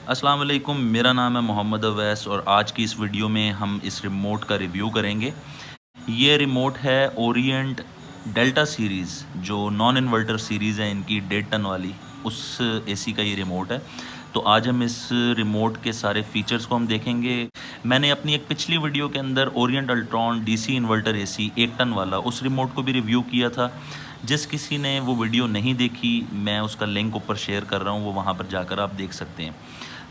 अस्सलाम वालेकुम, मेरा नाम है मोहम्मद अवैस और आज की इस वीडियो में हम इस रिमोट का रिव्यू करेंगे। ये रिमोट है ओरिएंट डेल्टा सीरीज़, जो नॉन इन्वर्टर सीरीज़ है इनकी 1.5 टन वाली, उस एसी का ये रिमोट है। तो आज हम इस रिमोट के सारे फीचर्स को हम देखेंगे। मैंने अपनी एक पिछली वीडियो के अंदर Orient Ultron DC inverter AC 1 ton वाला उस रिमोट को भी रिव्यू किया था। जिस किसी ने वो वीडियो नहीं देखी, मैं उसका लिंक ऊपर शेयर कर रहा हूँ, वो वहाँ पर जाकर आप देख सकते हैं।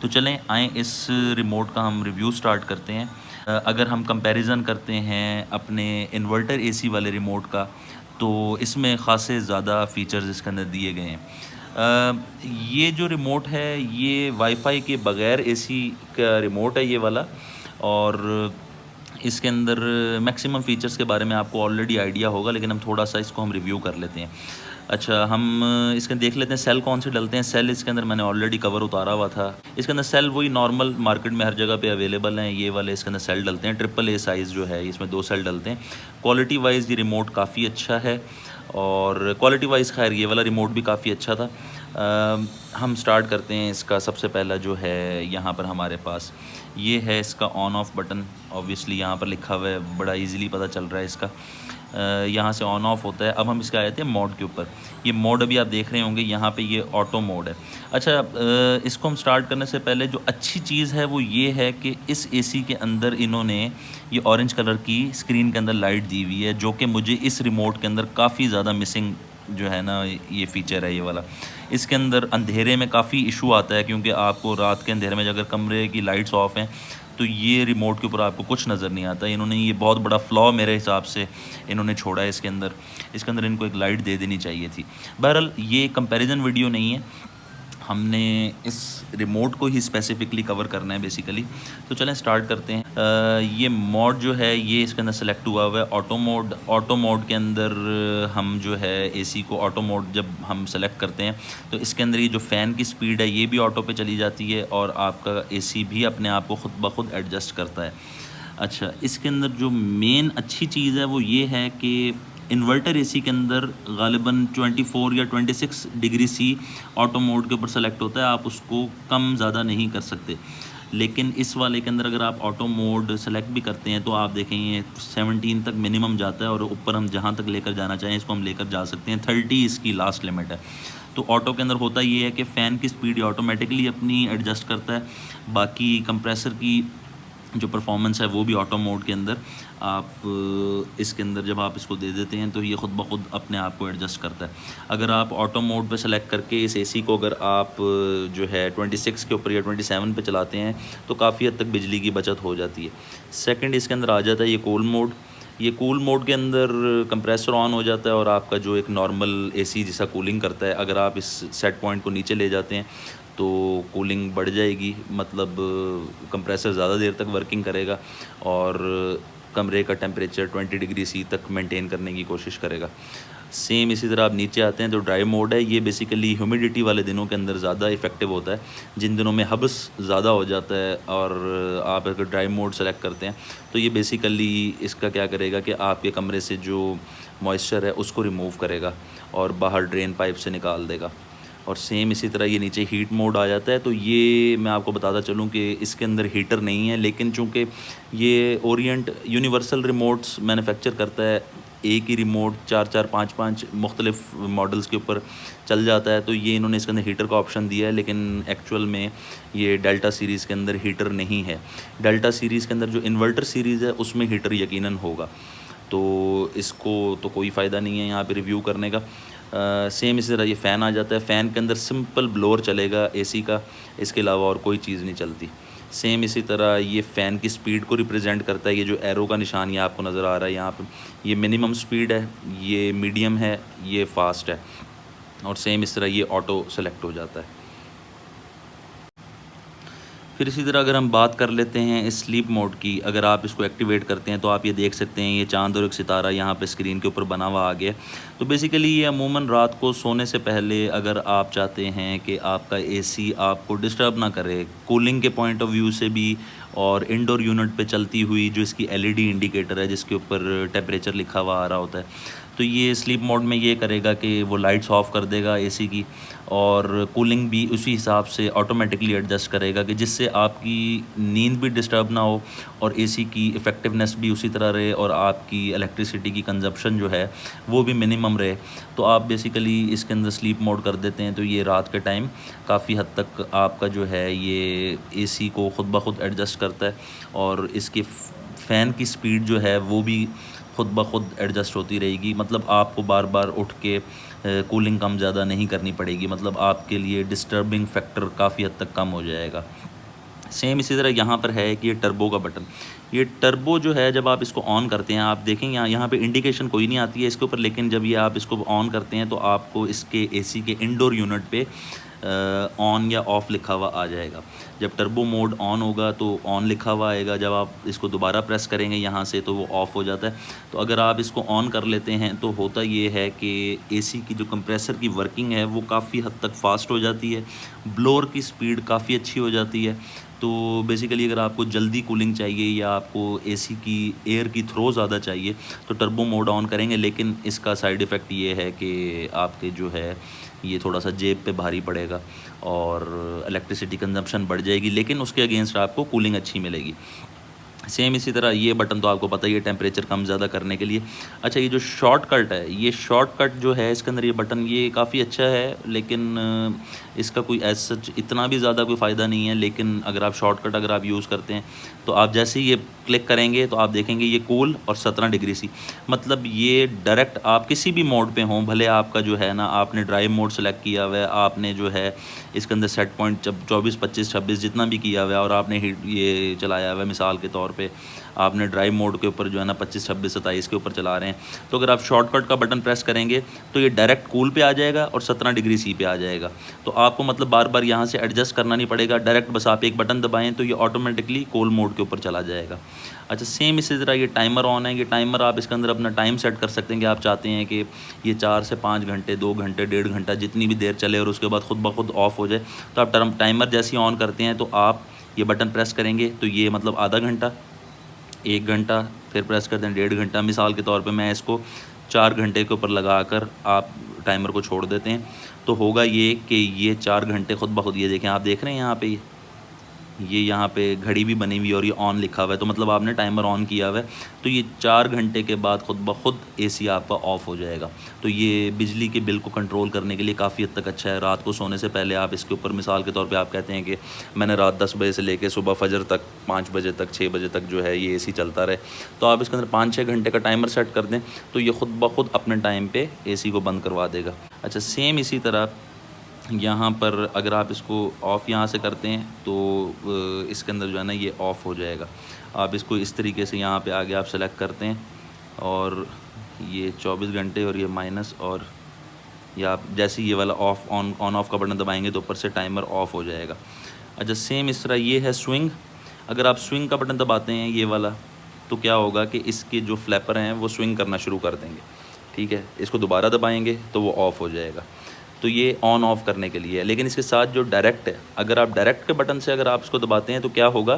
तो चलें आएँ इस रिमोट का हम रिव्यू स्टार्ट करते हैं। अगर हम कंपैरिज़न करते हैं अपने इन्वर्टर एसी वाले रिमोट का, तो इसमें ख़ासे ज़्यादा फ़ीचर्स इसके अंदर दिए गए हैं। ये जो रिमोट है ये वाईफ़ाई के बग़ैर एसी का रिमोट है ये वाला, और इसके अंदर मैक्सिमम फ़ीचर्स के बारे में आपको ऑलरेडी आइडिया होगा, लेकिन हम थोड़ा-सा इसको हम रिव्यू कर लेते हैं। अच्छा, हम इसके देख लेते हैं सेल कौन से डलते हैं। सेल इसके अंदर मैंने ऑलरेडी कवर उतारा हुआ था। इसके अंदर सेल वही नॉर्मल मार्केट में हर जगह पे अवेलेबल हैं, ये वाले इसके अंदर सेल डलते हैं। ट्रिपल ए साइज़ जो है इसमें 2 सेल डलते हैं। क्वालिटी वाइज़ ये रिमोट काफ़ी अच्छा है, और क्वालिटी वाइज़ खैर ये वाला रिमोट भी काफ़ी अच्छा था। हम स्टार्ट करते हैं। इसका सबसे पहला जो है यहाँ पर हमारे पास ये है इसका ऑन ऑफ बटन। ऑब्वियसली यहाँ पर लिखा हुआ है, बड़ा इजीली पता चल रहा है इसका। यहाँ से ऑन ऑफ होता है। अब हम इसके आए थे मोड के ऊपर। ये मोड अभी आप देख रहे होंगे, यहाँ पे ये ऑटो मोड है। अच्छा, इसको हम स्टार्ट करने से पहले जो अच्छी चीज़ है वो ये है कि इस एसी के अंदर इन्होंने ये ऑरेंज कलर की स्क्रीन के अंदर लाइट दी हुई है, जो कि मुझे इस रिमोट के अंदर काफ़ी ज़्यादा मिसिंग जो है ना, ये फ़ीचर है ये वाला। इसके अंदर अंधेरे में काफ़ी इशू आता है, क्योंकि आपको रात के अंधेरे में अगर कमरे की लाइट्स ऑफ हैं तो ये रिमोट के ऊपर आपको कुछ नज़र नहीं आता। इन्होंने ये बहुत बड़ा फ्लॉ मेरे हिसाब से इन्होंने छोड़ा है इसके अंदर इनको एक लाइट दे देनी चाहिए थी। बहरहाल ये कंपैरिजन वीडियो नहीं है, हमने इस रिमोट को ही स्पेसिफिकली कवर करना है बेसिकली। तो चलें स्टार्ट करते हैं। ये मोड जो है ये इसके अंदर सेलेक्ट हुआ हुआ है ऑटो मोड। ऑटो मोड के अंदर हम जो है एसी को ऑटो मोड जब हम सेलेक्ट करते हैं तो इसके अंदर ये जो फ़ैन की स्पीड है ये भी ऑटो पे चली जाती है, और आपका एसी भी अपने आप को ख़ुद ब खुद एडजस्ट करता है। अच्छा, इसके अंदर जो मेन अच्छी चीज़ है वो ये है कि इन्वर्टर एसी के अंदर ग़ालिबन 24 या 26 डिग्री सी ऑटो मोड के ऊपर सेलेक्ट होता है, आप उसको कम ज़्यादा नहीं कर सकते। लेकिन इस वाले के अंदर अगर आप ऑटो मोड सेलेक्ट भी करते हैं तो आप देखेंगे 17 तक मिनिमम जाता है, और ऊपर हम जहाँ तक लेकर जाना चाहें इसको हम लेकर जा सकते हैं। 30 इसकी लास्ट लिमिट है। तो ऑटो के अंदर होता ये है कि फ़ैन की स्पीड ऑटोमेटिकली अपनी एडजस्ट करता है। बाकी कंप्रेसर की जो परफॉर्मेंस है वो भी ऑटो मोड के अंदर आप इसके अंदर जब आप इसको दे देते हैं तो ये ख़ुद ब खुद अपने आप को एडजस्ट करता है। अगर आप ऑटो मोड पे सेलेक्ट करके इस एसी को अगर आप जो है 26 के ऊपर या 27 पे चलाते हैं तो काफ़ी हद तक बिजली की बचत हो जाती है। सेकंड इसके अंदर आ जाता है ये कूल मोड। ये कूल मोड के अंदर कंप्रेसर ऑन हो जाता है, और आपका जो एक नॉर्मल एसी जैसा कूलिंग करता है, अगर आप इस सेट पॉइंट को नीचे ले जाते हैं तो कूलिंग बढ़ जाएगी, मतलब कंप्रेसर ज़्यादा देर तक वर्किंग करेगा और कमरे का टेम्परेचर 20 डिग्री सी तक मेंटेन करने की कोशिश करेगा। सेम इसी तरह आप नीचे आते हैं तो ड्राई मोड है। ये बेसिकली ह्यूमिडिटी वाले दिनों के अंदर ज़्यादा इफ़ेक्टिव होता है, जिन दिनों में हब्स ज़्यादा हो जाता है, और आप अगर ड्राई मोड सेलेक्ट करते हैं तो ये बेसिकली इसका क्या करेगा कि आपके कमरे से जो मॉइस्चर है उसको रिमूव करेगा और बाहर ड्रेन पाइप से निकाल देगा। और सेम इसी तरह ये नीचे हीट मोड आ जाता है। तो ये मैं आपको बताता चलूँ कि इसके अंदर हीटर नहीं है, लेकिन चूँकि ये ओरिएंट यूनिवर्सल रिमोट्स मैन्युफैक्चर करता है, एक ही रिमोट 4-4 5-5 मुख्तलिफ मॉडल्स के ऊपर चल जाता है, तो ये इन्होंने इसके अंदर हीटर का ऑप्शन दिया है, लेकिन एक्चुअल में ये डेल्टा सीरीज़ के अंदर हीटर नहीं है। डेल्टा सीरीज़ के अंदर जो इन्वर्टर सीरीज़ है उसमें हीटर यकीनन होगा, तो इसको तो कोई फ़ायदा नहीं है यहाँ पे रिव्यू करने का। सेम इसी तरह ये फ़ैन आ जाता है। फ़ैन के अंदर सिंपल ब्लोअर चलेगा एसी का, इसके अलावा और कोई चीज़ नहीं चलती। सेम इसी तरह ये फ़ैन की स्पीड को रिप्रेजेंट करता है। ये जो एरो का निशान ये आपको नज़र आ रहा है यहाँ पे, ये मिनिमम स्पीड है, ये मीडियम है, ये फ़ास्ट है, और सेम इस तरह ये ऑटो सेलेक्ट हो जाता है। फिर इसी तरह अगर हम बात कर लेते हैं स्लीप मोड की, अगर आप इसको एक्टिवेट करते हैं तो आप ये देख सकते हैं ये चाँद और एक सितारा यहाँ पे स्क्रीन के ऊपर बना हुआ आ गया। तो बेसिकली ये अमूमन रात को सोने से पहले अगर आप चाहते हैं कि आपका एसी आपको डिस्टर्ब ना करे, कूलिंग के पॉइंट ऑफ व्यू से भी, और इंडोर यूनिट पे चलती हुई जो इसकी एलईडी इंडिकेटर है जिसके ऊपर टेम्परेचर लिखा हुआ आ रहा होता है, तो ये स्लीप मोड में ये करेगा कि वो लाइट्स ऑफ कर देगा एसी की, और कूलिंग भी उसी हिसाब से ऑटोमेटिकली एडजस्ट करेगा कि जिससे आपकी नींद भी डिस्टर्ब ना हो और एसी की इफ़ेक्टिवनेस भी उसी तरह रहे और आपकी इलेक्ट्रिसिटी की कंजप्शन जो है वो भी मिनिमम रहे। तो आप बेसिकली इसके अंदर स्लीप मोड कर देते हैं तो ये रात के टाइम काफ़ी हद तक आपका जो है ये एसी को ख़ुद ब खुद एडजस्ट करता है, और इसके फ़ैन की स्पीड जो है वो भी ख़ुद ब खुद एडजस्ट होती रहेगी। मतलब आपको बार बार उठ के कूलिंग कम ज़्यादा नहीं करनी पड़ेगी, मतलब आपके लिए डिस्टर्बिंग फैक्टर काफ़ी हद तक कम हो जाएगा। सेम इसी तरह यहाँ पर है कि ये टर्बो का बटन, ये टर्बो जो है जब आप इसको ऑन करते हैं, आप देखेंगे यहाँ पे इंडिकेशन कोई नहीं आती है इसके ऊपर, लेकिन जब ये आप इसको ऑन करते हैं तो आपको इसके एसी के इंडोर यूनिट पे ऑन या ऑफ़ लिखा हुआ आ जाएगा। जब टर्बो मोड ऑन होगा तो ऑन लिखा हुआ आएगा, जब आप इसको दोबारा प्रेस करेंगे यहाँ से तो वो ऑफ़ हो जाता है। तो अगर आप इसको ऑन कर लेते हैं तो होता ये है कि एसी की जो कंप्रेसर की वर्किंग है वो काफ़ी हद तक फ़ास्ट हो जाती है, ब्लोअर की स्पीड काफ़ी अच्छी हो जाती है। तो बेसिकली अगर आपको जल्दी कूलिंग चाहिए या आपको एसी की एयर की थ्रो ज़्यादा चाहिए तो टर्बो मोड ऑन करेंगे, लेकिन इसका साइड इफ़ेक्ट ये है कि आपके जो है ये थोड़ा सा जेब पे भारी पड़ेगा और इलेक्ट्रिसिटी कंजप्शन बढ़ जाएगी, लेकिन उसके अगेंस्ट आपको कूलिंग अच्छी मिलेगी। सेम इसी तरह ये बटन तो आपको पता ही है टेम्परेचर कम ज़्यादा करने के लिए। अच्छा, ये जो शॉर्टकट है, ये शॉर्टकट जो है इसके अंदर ये बटन ये काफ़ी अच्छा है, लेकिन इसका कोई एज सच इतना भी ज़्यादा कोई फ़ायदा नहीं है। लेकिन अगर आप शॉर्टकट अगर आप यूज़ करते हैं तो आप जैसे ही ये क्लिक करेंगे तो आप देखेंगे ये कूल और 17 डिग्री सी, मतलब ये डायरेक्ट आप किसी भी मोड पे हों, भले आपका जो है ना आपने ड्राइव मोड सेलेक्ट किया हुआ है, आपने जो है इसके अंदर सेट पॉइंट 24, 25, 26 जितना भी किया हुआ है और आपने ये चलाया हुआ है, मिसाल के तौर पे आपने ड्राइव मोड के ऊपर जो है ना 25, 26, 27 के ऊपर चला रहे हैं, तो अगर आप शॉर्टकट का बटन प्रेस करेंगे तो ये डायरेक्ट कूल पे आ जाएगा और 17 डिग्री सी पे आ जाएगा। तो आपको मतलब बार बार यहाँ से एडजस्ट करना नहीं पड़ेगा, डायरेक्ट बस आप एक बटन दबाएं तो ये ऑटोमेटिकली कूल मोड के ऊपर चला जाएगा। अच्छा, सेम इसी तरह ये टाइमर ऑन है, ये टाइमर आप इसके अंदर अपना टाइम सेट कर सकते हैं कि आप चाहते हैं कि ये 4 से 5 घंटे, 2 घंटे, 1.5 घंटा जितनी भी देर चले और उसके बाद ख़ुद ब खुद ऑफ़ हो जाए। तो आप टाइमर जैसे ही ऑन करते हैं तो आप ये बटन प्रेस करेंगे तो ये मतलब आधा घंटा, 1 घंटा, फिर प्रेस कर दें 1.5 घंटा। मिसाल के तौर पे मैं इसको 4 घंटे के ऊपर लगाकर आप टाइमर को छोड़ देते हैं तो होगा ये कि ये 4 घंटे खुद ब खुद, ये देखें, आप देख रहे हैं यहाँ पे ये यहाँ पे घड़ी भी बनी हुई है और ये ऑन लिखा हुआ है, तो मतलब आपने टाइमर ऑन किया हुआ है तो ये 4 घंटे के बाद खुद ब खुद एसी आपका ऑफ़ हो जाएगा। तो ये बिजली के बिल को कंट्रोल करने के लिए काफ़ी हद तक अच्छा है। रात को सोने से पहले आप इसके ऊपर मिसाल के तौर पे आप कहते हैं कि मैंने रात 10 बजे से लेके सुबह फजर तक 5 बजे तक 6 बजे तक जो है ये एसी चलता रहे, तो आप इसके अंदर 5-6 घंटे का टाइमर सेट कर दें तो ये ख़ुद ब खुद अपने टाइम पर एसी को बंद करवा देगा। अच्छा, सेम इसी तरह यहाँ पर अगर आप इसको ऑफ़ यहाँ से करते हैं तो इसके अंदर जो है ना ये ऑफ़ हो जाएगा। आप इसको इस तरीके से यहाँ पे आगे आप सेलेक्ट करते हैं और ये 24 घंटे और ये माइनस, और या आप जैसे ये वाला ऑफ़ ऑन ऑफ़ का बटन दबाएंगे तो ऊपर से टाइमर ऑफ़ हो जाएगा। अच्छा, सेम इस तरह ये है स्विंग। अगर आप स्विंग का बटन दबाते हैं ये वाला तो क्या होगा कि इसके जो फ्लैपर हैं वो स्विंग करना शुरू कर देंगे, ठीक है। इसको दोबारा दबाएंगे तो वो ऑफ़ हो जाएगा। तो ये ऑन ऑफ़ करने के लिए है। लेकिन इसके साथ जो डायरेक्ट है, अगर आप डायरेक्ट के बटन से अगर आप इसको दबाते हैं तो क्या होगा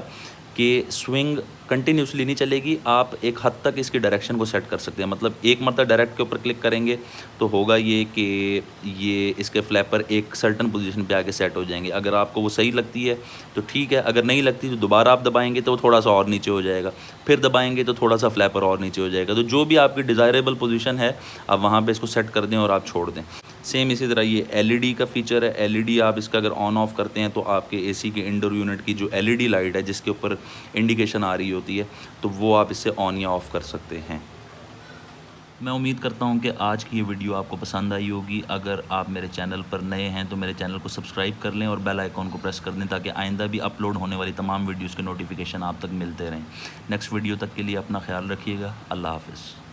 कि स्विंग कंटिन्यूसली नहीं चलेगी, आप एक हद तक इसकी डायरेक्शन को सेट कर सकते हैं। मतलब एक मरतबा डायरेक्ट के ऊपर क्लिक करेंगे तो होगा ये कि ये इसके फ्लैपर एक सर्टन पोजीशन पे आके सेट हो जाएंगे। अगर आपको वो सही लगती है तो ठीक है, अगर नहीं लगती तो दोबारा आप दबाएंगे तो वो थोड़ा सा और नीचे हो जाएगा, फिर दबाएंगे तो थोड़ा सा फ्लैपर और नीचे हो जाएगा। तो जो भी आपकी डिज़ायरेबल पोजीशन है आप वहाँ पर इसको सेट कर दें और आप छोड़ दें। सेम इसी तरह ये एलईडी का फ़ीचर है। एलईडी आप इसका अगर ऑन ऑफ़ करते हैं तो आपके एसी के इंडोर यूनिट की जो एलईडी लाइट है जिसके ऊपर इंडिकेशन आ रही होती है तो वो आप इससे ऑन या ऑफ़ कर सकते हैं। मैं उम्मीद करता हूं कि आज की ये वीडियो आपको पसंद आई होगी। अगर आप मेरे चैनल पर नए हैं तो मेरे चैनल को सब्सक्राइब कर लें और बेल आइकॉन को प्रेस कर दें ताकि आइंदा भी अपलोड होने वाली तमाम वीडियोज़ के नोटिफिकेशन आप तक मिलते रहें। नेक्स्ट वीडियो तक के लिए अपना ख्याल रखिएगा। अल्लाह हाफ़िज़।